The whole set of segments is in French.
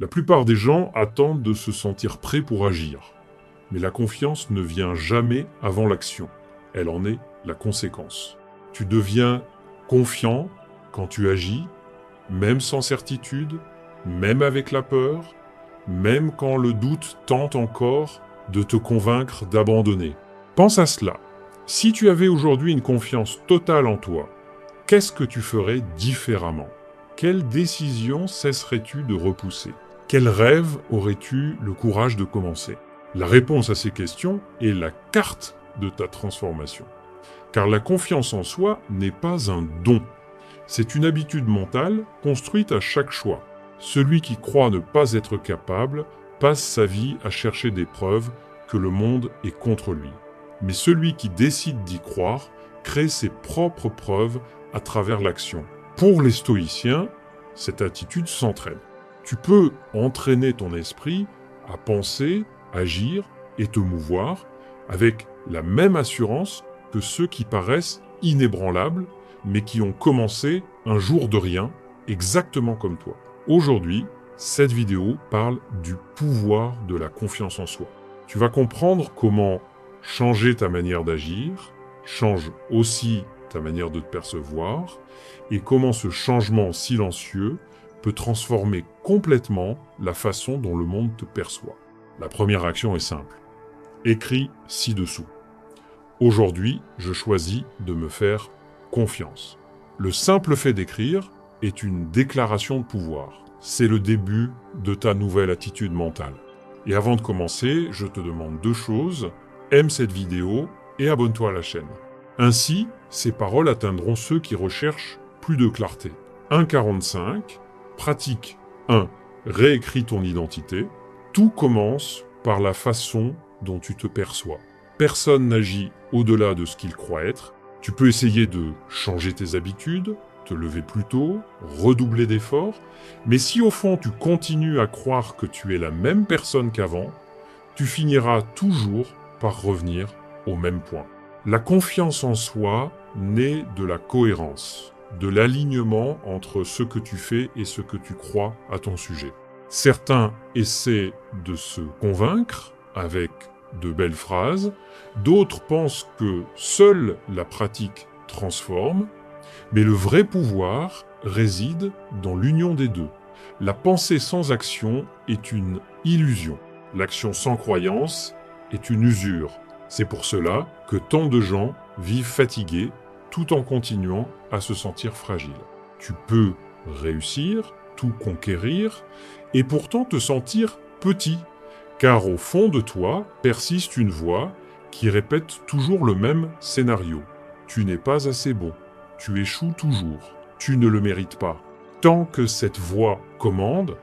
La plupart des gens attendent de se sentir prêts pour agir. Mais la confiance ne vient jamais avant l'action. Elle en est la conséquence. Tu deviens confiant quand tu agis, même sans certitude, même avec la peur, même quand le doute tente encore de te convaincre d'abandonner. Pense à cela. Si tu avais aujourd'hui une confiance totale en toi, qu'est-ce que tu ferais différemment ? Quelle décision cesserais-tu de repousser ? Quel rêve aurais-tu le courage de commencer ? La réponse à ces questions est la carte de ta transformation. Car la confiance en soi n'est pas un don. C'est une habitude mentale construite à chaque choix. Celui qui croit ne pas être capable passe sa vie à chercher des preuves que le monde est contre lui. Mais celui qui décide d'y croire crée ses propres preuves à travers l'action. Pour les stoïciens, cette attitude s'entraîne. Tu peux entraîner ton esprit à penser, agir et te mouvoir avec la même assurance que ceux qui paraissent inébranlables, mais qui ont commencé un jour de rien, exactement comme toi. Aujourd'hui, cette vidéo parle du pouvoir de la confiance en soi. Tu vas comprendre comment changer ta manière d'agir, change aussi ta manière de te percevoir, et comment ce changement silencieux peut transformer complètement la façon dont le monde te perçoit. La première action est simple. Écris ci-dessous. Aujourd'hui, je choisis de me faire confiance. Le simple fait d'écrire est une déclaration de pouvoir. C'est le début de ta nouvelle attitude mentale. Et avant de commencer, je te demande 2 choses. Aime cette vidéo et abonne-toi à la chaîne. Ainsi, ces paroles atteindront ceux qui recherchent plus de clarté. 1,45. Pratique 1. Réécris ton identité. Tout commence par la façon dont tu te perçois. Personne n'agit au-delà de ce qu'il croit être. Tu peux essayer de changer tes habitudes, te lever plus tôt, redoubler d'efforts, mais si au fond tu continues à croire que tu es la même personne qu'avant, tu finiras toujours par revenir au même point. La confiance en soi naît de la cohérence, de l'alignement entre ce que tu fais et ce que tu crois à ton sujet. Certains essaient de se convaincre avec de belles phrases, d'autres pensent que seule la pratique transforme, mais le vrai pouvoir réside dans l'union des deux. La pensée sans action est une illusion. L'action sans croyance est une usure. C'est pour cela que tant de gens vivent fatigués tout en continuant à se sentir fragiles. Tu peux réussir, tout conquérir, et pourtant te sentir petit, car au fond de toi persiste une voix qui répète toujours le même scénario. Tu n'es pas assez bon, tu échoues toujours, tu ne le mérites pas. Tant que cette voix commande,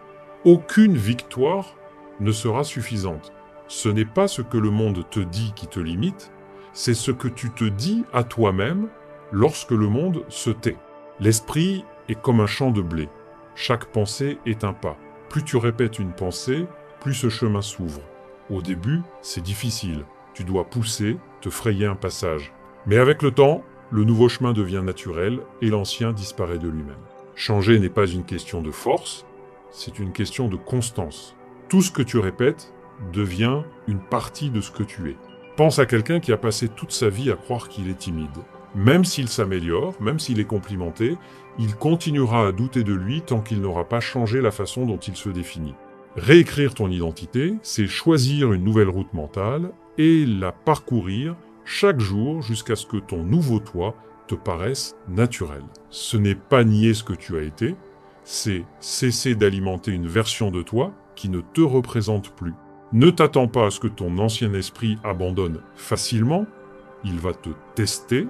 aucune victoire ne sera suffisante. Ce n'est pas ce que le monde te dit qui te limite, c'est ce que tu te dis à toi-même lorsque le monde se tait. L'esprit est comme un champ de blé. Chaque pensée est un pas. Plus tu répètes une pensée, plus ce chemin s'ouvre. Au début, c'est difficile. Tu dois pousser, te frayer un passage. Mais avec le temps, le nouveau chemin devient naturel et l'ancien disparaît de lui-même. Changer n'est pas une question de force, c'est une question de constance. Tout ce que tu répètes devient une partie de ce que tu es. Pense à quelqu'un qui a passé toute sa vie à croire qu'il est timide. Même s'il s'améliore, même s'il est complimenté, il continuera à douter de lui tant qu'il n'aura pas changé la façon dont il se définit. Réécrire ton identité, c'est choisir une nouvelle route mentale et la parcourir chaque jour jusqu'à ce que ton nouveau toi te paraisse naturel. Ce n'est pas nier ce que tu as été, c'est cesser d'alimenter une version de toi qui ne te représente plus. Ne t'attends pas à ce que ton ancien esprit abandonne facilement, il va te tester,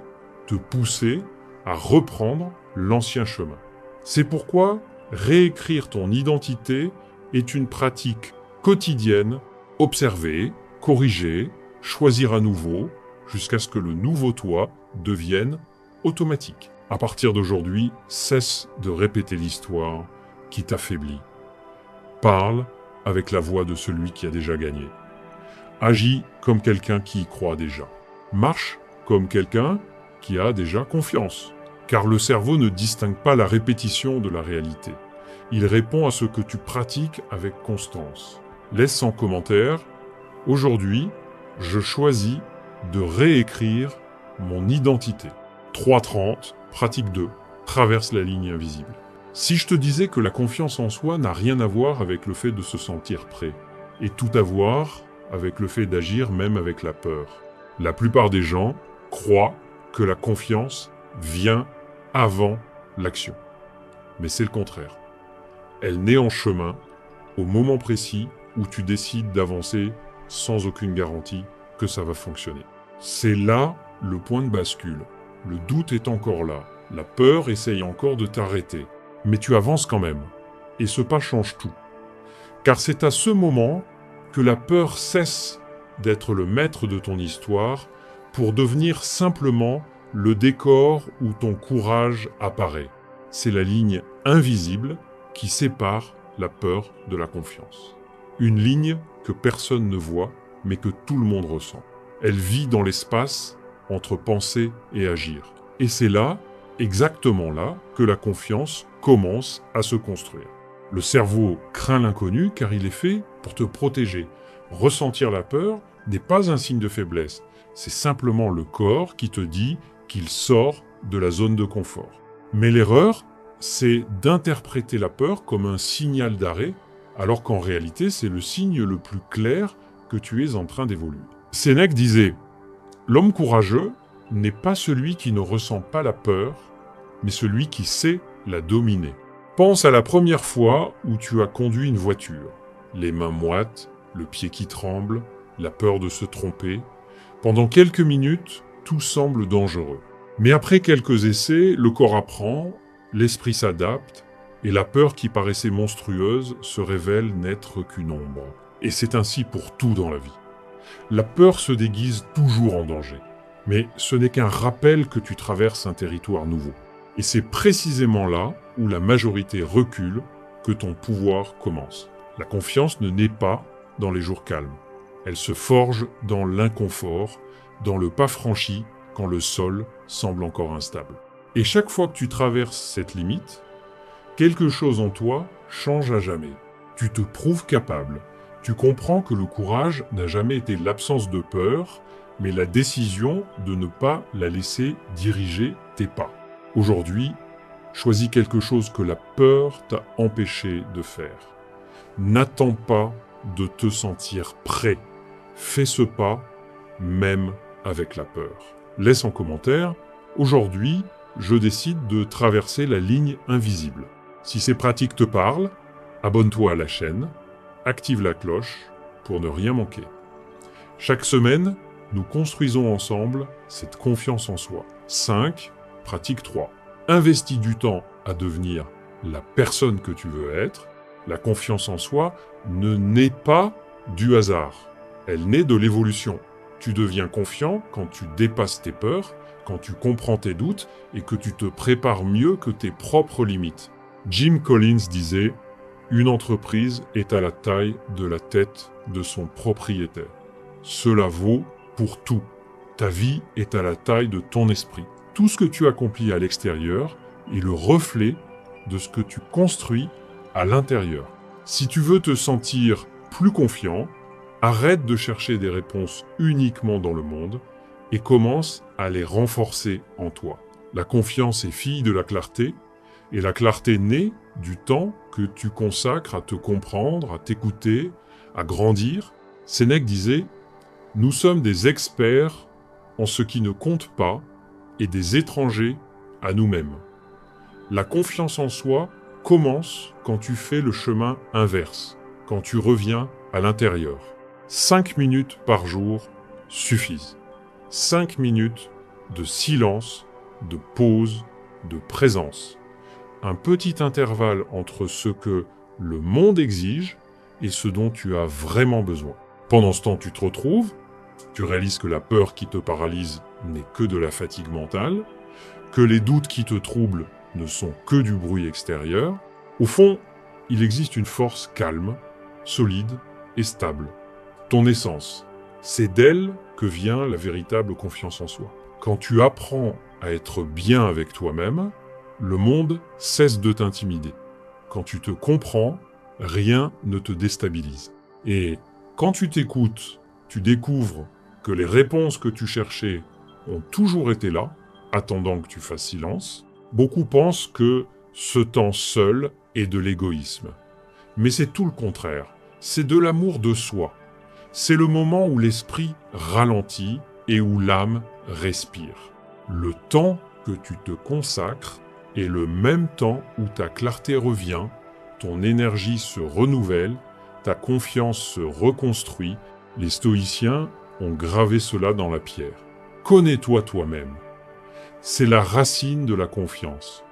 te pousser à reprendre l'ancien chemin. C'est pourquoi réécrire ton identité est une pratique quotidienne, observer, corriger, choisir à nouveau, jusqu'à ce que le nouveau toi devienne automatique. À partir d'aujourd'hui, cesse de répéter l'histoire qui t'affaiblit. Parle avec la voix de celui qui a déjà gagné. Agis comme quelqu'un qui y croit déjà. Marche comme quelqu'un qui a déjà confiance. Car le cerveau ne distingue pas la répétition de la réalité. Il répond à ce que tu pratiques avec constance. Laisse en commentaire. Aujourd'hui, je choisis de réécrire mon identité. 3.30, pratique 2. Traverse la ligne invisible. Si je te disais que la confiance en soi n'a rien à voir avec le fait de se sentir prêt, et tout à voir avec le fait d'agir même avec la peur. La plupart des gens croient que la confiance vient avant l'action. Mais c'est le contraire. Elle naît en chemin, au moment précis où tu décides d'avancer sans aucune garantie que ça va fonctionner. C'est là le point de bascule. Le doute est encore là. La peur essaye encore de t'arrêter. Mais tu avances quand même. Et ce pas change tout. Car c'est à ce moment que la peur cesse d'être le maître de ton histoire pour devenir simplement le décor où ton courage apparaît. C'est la ligne invisible qui sépare la peur de la confiance. Une ligne que personne ne voit, mais que tout le monde ressent. Elle vit dans l'espace entre penser et agir. Et c'est là, exactement là, que la confiance commence à se construire. Le cerveau craint l'inconnu car il est fait pour te protéger. Ressentir la peur n'est pas un signe de faiblesse. C'est simplement le corps qui te dit qu'il sort de la zone de confort. Mais l'erreur, c'est d'interpréter la peur comme un signal d'arrêt, alors qu'en réalité, c'est le signe le plus clair que tu es en train d'évoluer. Sénèque disait « L'homme courageux n'est pas celui qui ne ressent pas la peur, mais celui qui sait la dominer. » Pense à la première fois où tu as conduit une voiture. Les mains moites, le pied qui tremble, la peur de se tromper. Pendant quelques minutes, tout semble dangereux. Mais après quelques essais, le corps apprend, l'esprit s'adapte, et la peur qui paraissait monstrueuse se révèle n'être qu'une ombre. Et c'est ainsi pour tout dans la vie. La peur se déguise toujours en danger. Mais ce n'est qu'un rappel que tu traverses un territoire nouveau. Et c'est précisément là où la majorité recule que ton pouvoir commence. La confiance ne naît pas dans les jours calmes. Elle se forge dans l'inconfort, dans le pas franchi quand le sol semble encore instable. Et chaque fois que tu traverses cette limite, quelque chose en toi change à jamais. Tu te prouves capable. Tu comprends que le courage n'a jamais été l'absence de peur, mais la décision de ne pas la laisser diriger tes pas. Aujourd'hui, choisis quelque chose que la peur t'a empêché de faire. N'attends pas de te sentir prêt. Fais ce pas, même avec la peur. Laisse en commentaire, aujourd'hui, je décide de traverser la ligne invisible. Si ces pratiques te parlent, abonne-toi à la chaîne, active la cloche pour ne rien manquer. Chaque semaine, nous construisons ensemble cette confiance en soi. 5. Pratique 3. Investis du temps à devenir la personne que tu veux être. La confiance en soi ne naît pas du hasard. Elle naît de l'évolution. Tu deviens confiant quand tu dépasses tes peurs, quand tu comprends tes doutes et que tu te prépares mieux que tes propres limites. Jim Collins disait « Une entreprise est à la taille de la tête de son propriétaire. Cela vaut pour tout. Ta vie est à la taille de ton esprit. Tout ce que tu accomplis à l'extérieur est le reflet de ce que tu construis à l'intérieur. Si tu veux te sentir plus confiant, arrête de chercher des réponses uniquement dans le monde et commence à les renforcer en toi. La confiance est fille de la clarté, et la clarté naît du temps que tu consacres à te comprendre, à t'écouter, à grandir. Sénèque disait « Nous sommes des experts en ce qui ne compte pas et des étrangers à nous-mêmes. » La confiance en soi commence quand tu fais le chemin inverse, quand tu reviens à l'intérieur. 5 minutes par jour suffisent. 5 minutes de silence, de pause, de présence. Un petit intervalle entre ce que le monde exige et ce dont tu as vraiment besoin. Pendant ce temps, tu te retrouves, tu réalises que la peur qui te paralyse n'est que de la fatigue mentale, que les doutes qui te troublent ne sont que du bruit extérieur. Au fond, il existe une force calme, solide et stable. Ton essence, c'est d'elle que vient la véritable confiance en soi. Quand tu apprends à être bien avec toi-même, le monde cesse de t'intimider. Quand tu te comprends, rien ne te déstabilise. Et quand tu t'écoutes, tu découvres que les réponses que tu cherchais ont toujours été là, attendant que tu fasses silence. Beaucoup pensent que ce temps seul est de l'égoïsme. Mais c'est tout le contraire. C'est de l'amour de soi. C'est le moment où l'esprit ralentit et où l'âme respire. Le temps que tu te consacres est le même temps où ta clarté revient, ton énergie se renouvelle, ta confiance se reconstruit. Les stoïciens ont gravé cela dans la pierre. Connais-toi toi-même. C'est la racine de la confiance.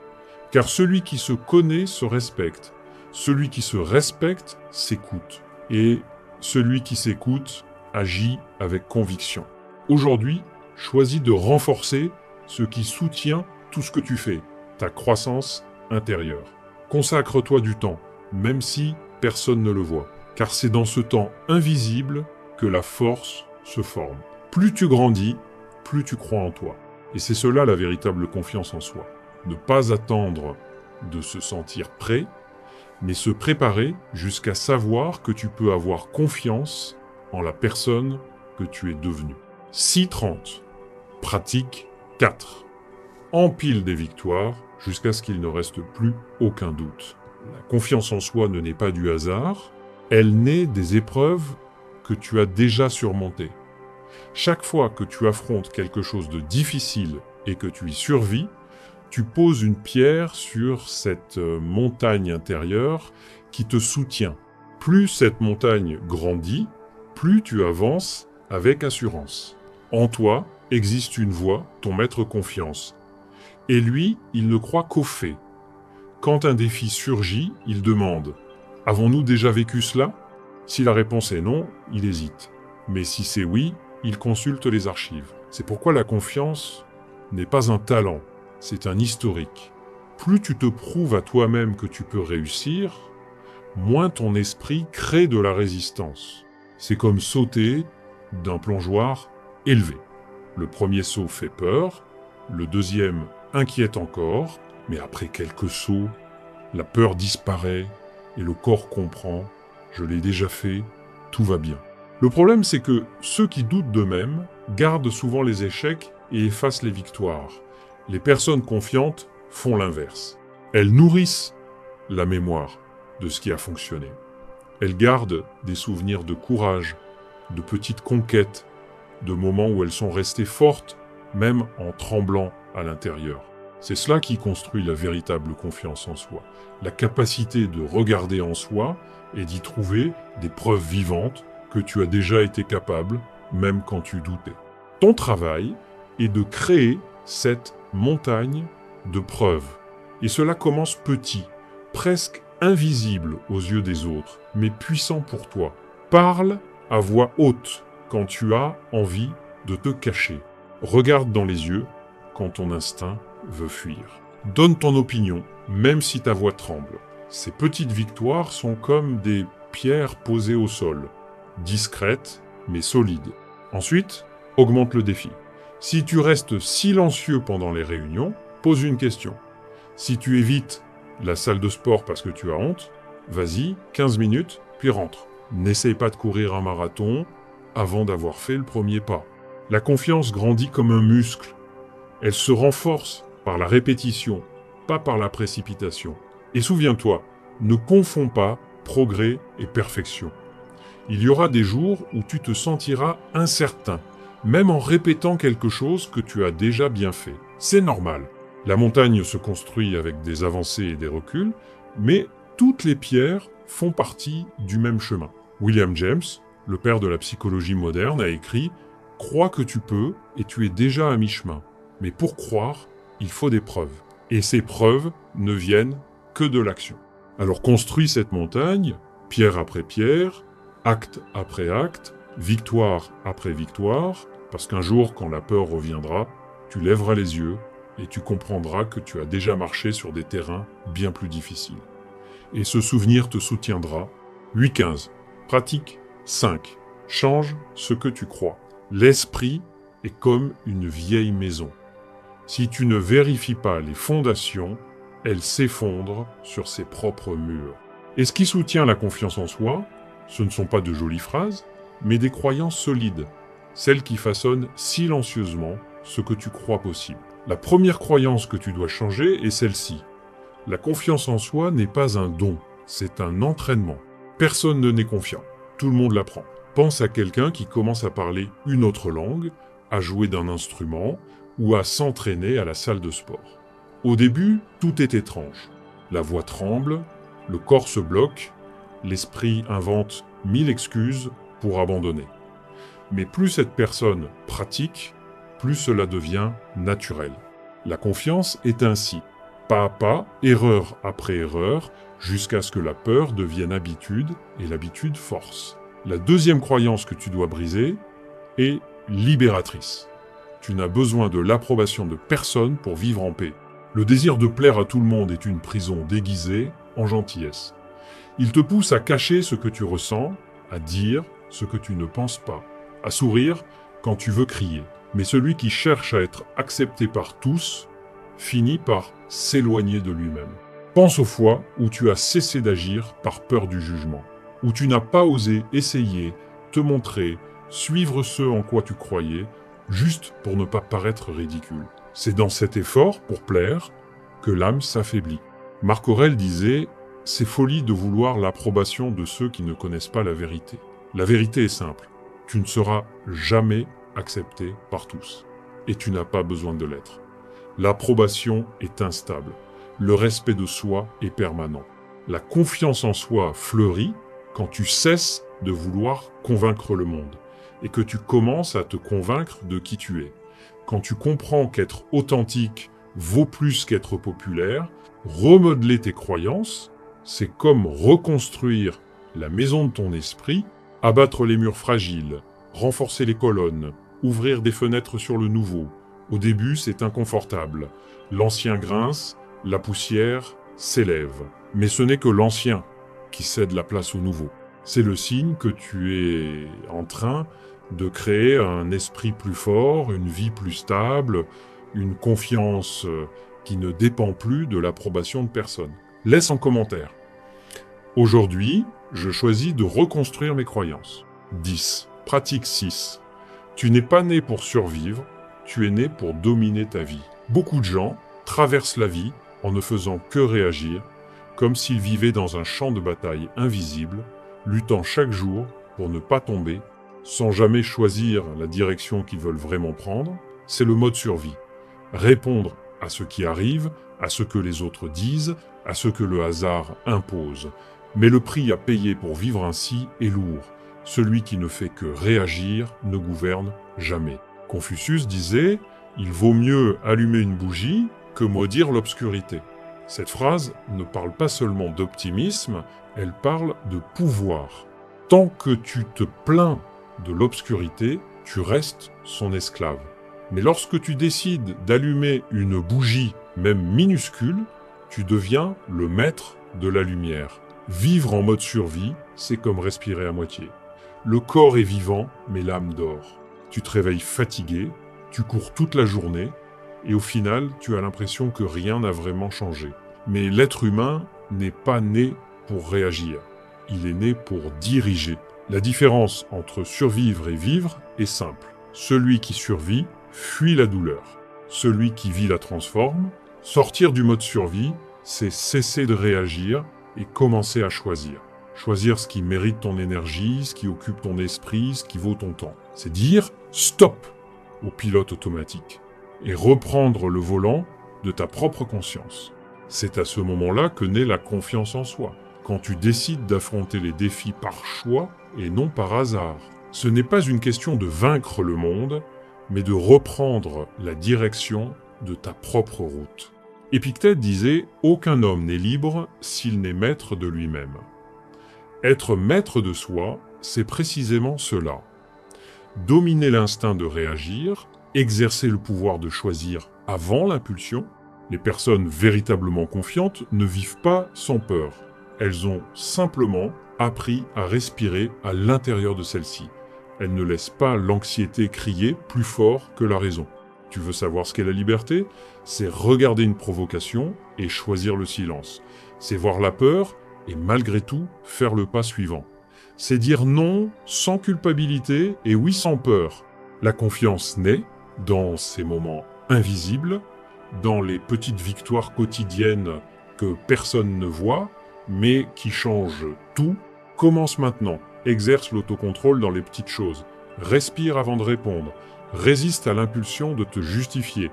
Car celui qui se connaît se respecte. Celui qui se respecte s'écoute. Et celui qui s'écoute agit avec conviction. Aujourd'hui, choisis de renforcer ce qui soutient tout ce que tu fais, ta croissance intérieure. Consacre-toi du temps, même si personne ne le voit. Car c'est dans ce temps invisible que la force se forme. Plus tu grandis, plus tu crois en toi. Et c'est cela la véritable confiance en soi. Ne pas attendre de se sentir prêt, mais se préparer jusqu'à savoir que tu peux avoir confiance en la personne que tu es devenue. 6.30. Pratique 4. Empile des victoires jusqu'à ce qu'il ne reste plus aucun doute. La confiance en soi ne naît pas du hasard, elle naît des épreuves que tu as déjà surmontées. Chaque fois que tu affrontes quelque chose de difficile et que tu y survis, tu poses une pierre sur cette montagne intérieure qui te soutient. Plus cette montagne grandit, plus tu avances avec assurance. En toi existe une voix, ton maître confiance. Et lui, il ne croit qu'aux faits. Quand un défi surgit, il demande « Avons-nous déjà vécu cela ?» Si la réponse est non, il hésite. Mais si c'est oui, il consulte les archives. C'est pourquoi la confiance n'est pas un talent, c'est un historique. Plus tu te prouves à toi-même que tu peux réussir, moins ton esprit crée de la résistance. C'est comme sauter d'un plongeoir élevé. Le premier saut fait peur, le deuxième inquiète encore, mais après quelques sauts, la peur disparaît et le corps comprend « je l'ai déjà fait, tout va bien ». Le problème, c'est que ceux qui doutent d'eux-mêmes gardent souvent les échecs et effacent les victoires. Les personnes confiantes font l'inverse. Elles nourrissent la mémoire de ce qui a fonctionné. Elles gardent des souvenirs de courage, de petites conquêtes, de moments où elles sont restées fortes, même en tremblant à l'intérieur. C'est cela qui construit la véritable confiance en soi. La capacité de regarder en soi et d'y trouver des preuves vivantes que tu as déjà été capable, même quand tu doutais. Ton travail est de créer cette montagne de preuves. Et cela commence petit, presque invisible aux yeux des autres, mais puissant pour toi. Parle à voix haute quand tu as envie de te cacher. Regarde dans les yeux quand ton instinct veut fuir. Donne ton opinion, même si ta voix tremble. Ces petites victoires sont comme des pierres posées au sol, discrètes mais solides. Ensuite, augmente le défi. Si tu restes silencieux pendant les réunions, pose une question. Si tu évites la salle de sport parce que tu as honte, vas-y, 15 minutes, puis rentre. N'essaye pas de courir un marathon avant d'avoir fait le premier pas. La confiance grandit comme un muscle. Elle se renforce par la répétition, pas par la précipitation. Et souviens-toi, ne confonds pas progrès et perfection. Il y aura des jours où tu te sentiras incertain, même en répétant quelque chose que tu as déjà bien fait. C'est normal. La montagne se construit avec des avancées et des reculs, mais toutes les pierres font partie du même chemin. William James, le père de la psychologie moderne, a écrit « Crois que tu peux et tu es déjà à mi-chemin. Mais pour croire, il faut des preuves. Et ces preuves ne viennent que de l'action. » Alors construis cette montagne, pierre après pierre, acte après acte, victoire après victoire, parce qu'un jour, quand la peur reviendra, tu lèveras les yeux et tu comprendras que tu as déjà marché sur des terrains bien plus difficiles. Et ce souvenir te soutiendra. 8.15. Pratique 5. Change ce que tu crois. L'esprit est comme une vieille maison. Si tu ne vérifies pas les fondations, elle s'effondre sur ses propres murs. Et ce qui soutient la confiance en soi, ce ne sont pas de jolies phrases, mais des croyances solides, celles qui façonnent silencieusement ce que tu crois possible. La première croyance que tu dois changer est celle-ci. La confiance en soi n'est pas un don, c'est un entraînement. Personne ne n'est confiant, tout le monde l'apprend. Pense à quelqu'un qui commence à parler une autre langue, à jouer d'un instrument ou à s'entraîner à la salle de sport. Au début, tout est étrange. La voix tremble, le corps se bloque, l'esprit invente 1000 excuses pour abandonner. Mais plus cette personne pratique, plus cela devient naturel. La confiance est ainsi, pas à pas, erreur après erreur, jusqu'à ce que la peur devienne habitude et l'habitude force. La deuxième croyance que tu dois briser est libératrice. Tu n'as besoin de l'approbation de personne pour vivre en paix. Le désir de plaire à tout le monde est une prison déguisée en gentillesse. Il te pousse à cacher ce que tu ressens, à dire ce que tu ne penses pas, à sourire quand tu veux crier. Mais celui qui cherche à être accepté par tous finit par s'éloigner de lui-même. Pense aux fois où tu as cessé d'agir par peur du jugement, où tu n'as pas osé essayer, te montrer, suivre ce en quoi tu croyais, juste pour ne pas paraître ridicule. C'est dans cet effort pour plaire que l'âme s'affaiblit. Marc Aurèle disait « C'est folie de vouloir l'approbation de ceux qui ne connaissent pas la vérité. La vérité est simple, tu ne seras jamais accepté par tous, et tu n'as pas besoin de l'être. L'approbation est instable, le respect de soi est permanent. La confiance en soi fleurit quand tu cesses de vouloir convaincre le monde, et que tu commences à te convaincre de qui tu es. Quand tu comprends qu'être authentique vaut plus qu'être populaire, remodeler tes croyances, c'est comme reconstruire la maison de ton esprit, abattre les murs fragiles, renforcer les colonnes, ouvrir des fenêtres sur le nouveau. Au début, c'est inconfortable. L'ancien grince, la poussière s'élève. Mais ce n'est que l'ancien qui cède la place au nouveau. C'est le signe que tu es en train de créer un esprit plus fort, une vie plus stable, une confiance qui ne dépend plus de l'approbation de personne. Laisse en commentaire. Aujourd'hui, je choisis de reconstruire mes croyances. 10. Pratique 6. Tu n'es pas né pour survivre, tu es né pour dominer ta vie. Beaucoup de gens traversent la vie en ne faisant que réagir, comme s'ils vivaient dans un champ de bataille invisible, luttant chaque jour pour ne pas tomber, sans jamais choisir la direction qu'ils veulent vraiment prendre. C'est le mode survie. Répondre à ce qui arrive, à ce que les autres disent, à ce que le hasard impose. Mais le prix à payer pour vivre ainsi est lourd. Celui qui ne fait que réagir ne gouverne jamais. Confucius disait « Il vaut mieux allumer une bougie que maudire l'obscurité ». Cette phrase ne parle pas seulement d'optimisme, elle parle de pouvoir. Tant que tu te plains de l'obscurité, tu restes son esclave. Mais lorsque tu décides d'allumer une bougie, même minuscule, tu deviens le maître de la lumière. Vivre en mode survie, c'est comme respirer à moitié. Le corps est vivant, mais l'âme dort. Tu te réveilles fatigué, tu cours toute la journée, et au final, tu as l'impression que rien n'a vraiment changé. Mais l'être humain n'est pas né pour réagir. Il est né pour diriger. La différence entre survivre et vivre est simple. Celui qui survit fuit la douleur. Celui qui vit la transforme. Sortir du mode survie, c'est cesser de réagir et commencer à choisir. Choisir ce qui mérite ton énergie, ce qui occupe ton esprit, ce qui vaut ton temps. C'est dire stop au pilote automatique et reprendre le volant de ta propre conscience. C'est à ce moment-là que naît la confiance en soi, quand tu décides d'affronter les défis par choix et non par hasard. Ce n'est pas une question de vaincre le monde, mais de reprendre la direction de ta propre route. Épictète disait « Aucun homme n'est libre s'il n'est maître de lui-même ». Être maître de soi, c'est précisément cela. Dominer l'instinct de réagir, exercer le pouvoir de choisir avant l'impulsion. Les personnes véritablement confiantes ne vivent pas sans peur. Elles ont simplement appris à respirer à l'intérieur de celle-ci. Elles ne laissent pas l'anxiété crier plus fort que la raison. Tu veux savoir ce qu'est la liberté? C'est regarder une provocation et choisir le silence. C'est voir la peur et malgré tout faire le pas suivant. C'est dire non sans culpabilité et oui sans peur. La confiance naît dans ces moments invisibles, dans les petites victoires quotidiennes que personne ne voit, mais qui changent tout. Commence maintenant, exerce l'autocontrôle dans les petites choses, respire avant de répondre, résiste à l'impulsion de te justifier,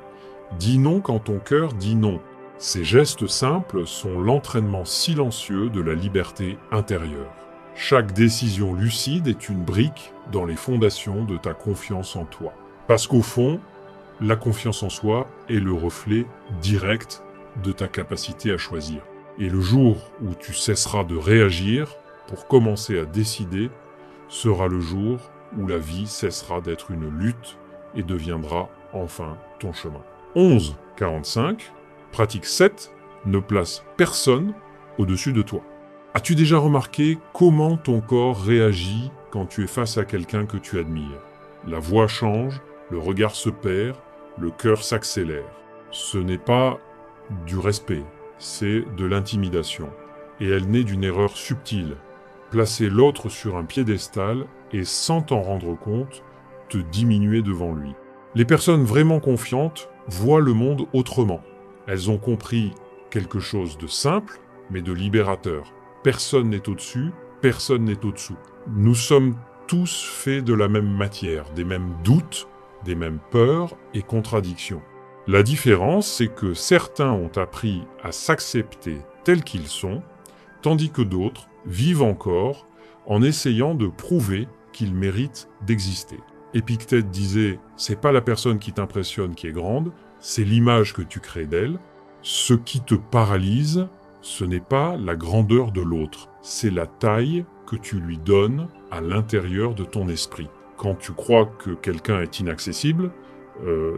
dis non quand ton cœur dit non. Ces gestes simples sont l'entraînement silencieux de la liberté intérieure. Chaque décision lucide est une brique dans les fondations de ta confiance en toi. Parce qu'au fond, la confiance en soi est le reflet direct de ta capacité à choisir. Et le jour où tu cesseras de réagir pour commencer à décider sera le jour où la vie cessera d'être une lutte et deviendra enfin ton chemin. 11:45, pratique 7, ne place personne au-dessus de toi. As-tu déjà remarqué comment ton corps réagit quand tu es face à quelqu'un que tu admires? La voix change, le regard se perd, le cœur s'accélère. Ce n'est pas du respect, c'est de l'intimidation. Et elle naît d'une erreur subtile. Placer l'autre sur un piédestal et sans t'en rendre compte, te diminuer devant lui. Les personnes vraiment confiantes voient le monde autrement. Elles ont compris quelque chose de simple, mais de libérateur. Personne n'est au-dessus, personne n'est au-dessous. Nous sommes tous faits de la même matière, des mêmes doutes, des mêmes peurs et contradictions. La différence, c'est que certains ont appris à s'accepter tels qu'ils sont, tandis que d'autres vivent encore en essayant de prouver qu'ils méritent d'exister. Épictète disait « c'est pas la personne qui t'impressionne qui est grande, c'est l'image que tu crées d'elle. Ce qui te paralyse, ce n'est pas la grandeur de l'autre, c'est la taille que tu lui donnes à l'intérieur de ton esprit. Quand tu crois que quelqu'un est inaccessible,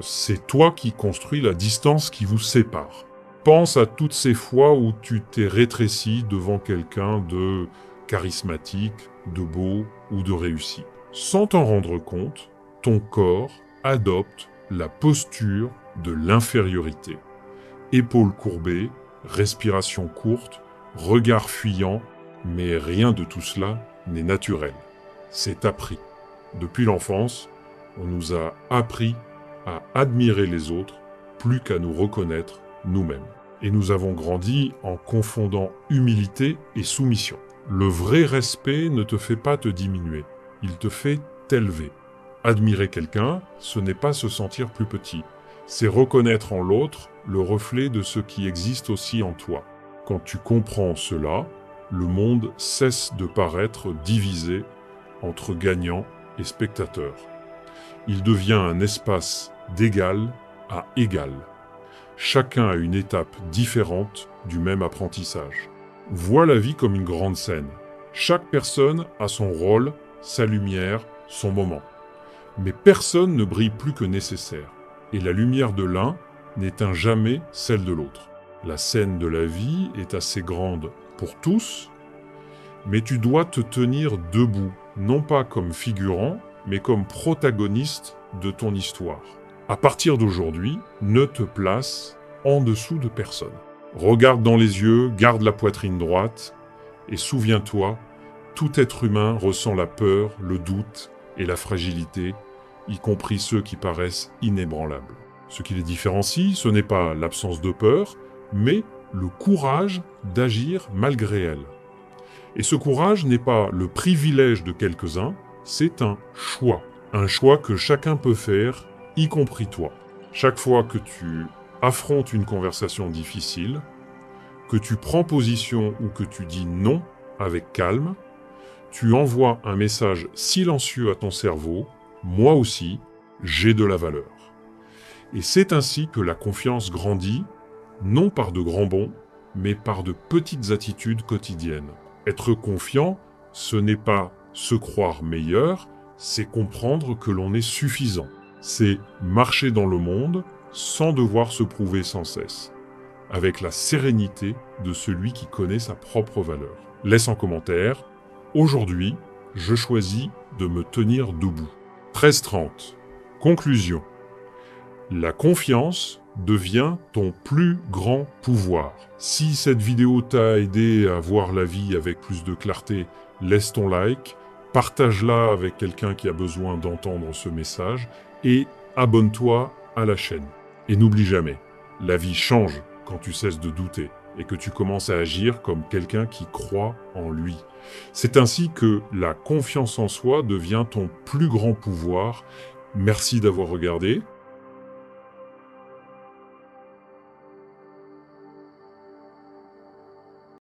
c'est toi qui construis la distance qui vous sépare. Pense à toutes ces fois où tu t'es rétréci devant quelqu'un de charismatique, de beau ou de réussi. Sans t'en rendre compte, ton corps adopte la posture de l'infériorité. Épaules courbées, respiration courte, regard fuyant, mais rien de tout cela n'est naturel. C'est appris. Depuis l'enfance, on nous a appris à admirer les autres plus qu'à nous reconnaître nous-mêmes. Et nous avons grandi en confondant humilité et soumission. Le vrai respect ne te fait pas te diminuer, il te fait t'élever. Admirer quelqu'un, ce n'est pas se sentir plus petit, c'est reconnaître en l'autre le reflet de ce qui existe aussi en toi. Quand tu comprends cela, le monde cesse de paraître divisé entre gagnants et spectateurs. Il devient un espace d'égal à égal. Chacun a une étape différente du même apprentissage. Vois la vie comme une grande scène. Chaque personne a son rôle, sa lumière, son moment. Mais personne ne brille plus que nécessaire. Et la lumière de l'un n'éteint jamais celle de l'autre. La scène de la vie est assez grande pour tous, mais tu dois te tenir debout, non pas comme figurant, mais comme protagoniste de ton histoire. À partir d'aujourd'hui, ne te place en dessous de personne. Regarde dans les yeux, garde la poitrine droite, et souviens-toi, tout être humain ressent la peur, le doute et la fragilité, y compris ceux qui paraissent inébranlables. Ce qui les différencie, ce n'est pas l'absence de peur, mais le courage d'agir malgré elle. Et ce courage n'est pas le privilège de quelques-uns, c'est un choix. Un choix que chacun peut faire, y compris toi. Chaque fois que tu affrontes une conversation difficile, que tu prends position ou que tu dis non avec calme, tu envoies un message silencieux à ton cerveau, moi aussi, j'ai de la valeur. Et c'est ainsi que la confiance grandit, non par de grands bonds, mais par de petites attitudes quotidiennes. Être confiant, ce n'est pas se croire meilleur, c'est comprendre que l'on est suffisant. C'est marcher dans le monde sans devoir se prouver sans cesse, avec la sérénité de celui qui connaît sa propre valeur. Laisse en commentaire, aujourd'hui, je choisis de me tenir debout. 13:30. Conclusion. La confiance devient ton plus grand pouvoir. Si cette vidéo t'a aidé à voir la vie avec plus de clarté, laisse ton like, partage-la avec quelqu'un qui a besoin d'entendre ce message et abonne-toi à la chaîne. Et n'oublie jamais, la vie change quand tu cesses de douter et que tu commences à agir comme quelqu'un qui croit en lui. C'est ainsi que la confiance en soi devient ton plus grand pouvoir. Merci d'avoir regardé.